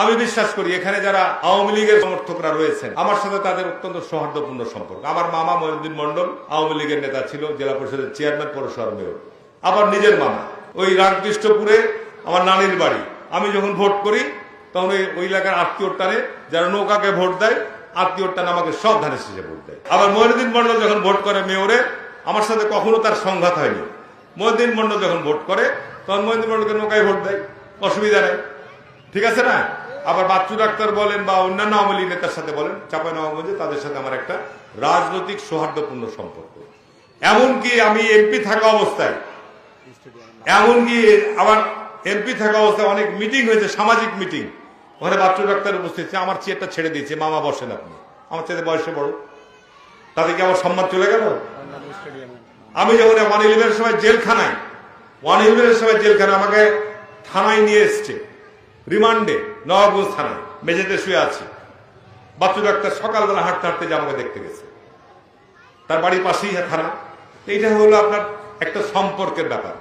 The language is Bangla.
আমি বিশ্বাস করি এখানে যারা আওয়ামী লীগের সমর্থকরা রয়েছেন আমার সাথে তাদের অত্যন্ত সৌহার্দ্যপূর্ণ সম্পর্ক। আমার মামা মহিউদ্দিন মন্ডল আওয়ামী লীগের নেতা ছিল, জেলা পরিষদের চেয়ারম্যান, পৌরসভার মেয়র। আবার নিজের মামা ওই রামকৃষ্ণপুরে আমার নানির বাড়ি। আমি যখন ভোট করি তখন ওই এলাকার আত্মীয় টানে যারা নৌকাকে ভোট দেয়, আত্মীয় টানে আমাকে সব ধানের শীষে ভোট দেয়। আবার মহিউদ্দিন মন্ডল যখন ভোট করে মেয়রে, আমার সাথে কখনো তার সংঘাত হয়নি। মহিউদ্দিন মন্ডল যখন ভোট করে তখন মহিউদ্দিন মন্ডলকে নৌকায় ভোট দেয়, অসুবিধা নেই, ঠিক আছে না? আবার বাচ্চু ডাক্তার বলেন বা অন্যান্য আওয়ামী লীগ নেতার সাথে বলেন চাঁপাইনবাবগঞ্জে, তাদের সাথে আমার একটা রাজনৈতিক সৌহার্দ্যপূর্ণ সম্পর্ক। এমনকি আমি এমপি থাকা অবস্থায়, অনেক মিটিং হয়েছে, সামাজিক মিটিং, ওখানে বাচ্চু ডাক্তার উপস্থিত ছিল। আমার চেয়ারটা ছেড়ে দিয়েছে, মামা বসেন আপনি, আমার চেয়ে বয়সে বড়, তাতে কি আমার সম্মান চলে গেল? আমি যখন 111 সময় জেলখানায়, 111 সময় জেলখানায় আমাকে থানায় নিয়ে এসছে, রিমান্ডে, নবাবগঞ্জ থানায় মেঝেতে শুয়ে আছি। বাচ্চু ডাক্তার সকালবেলা হাঁটতে হাঁটতে যে আমাকে দেখতে গেছে, তার বাড়ির পাশেই থানা। এইটা হলো আপনার একটা সম্পর্কের ব্যাপার।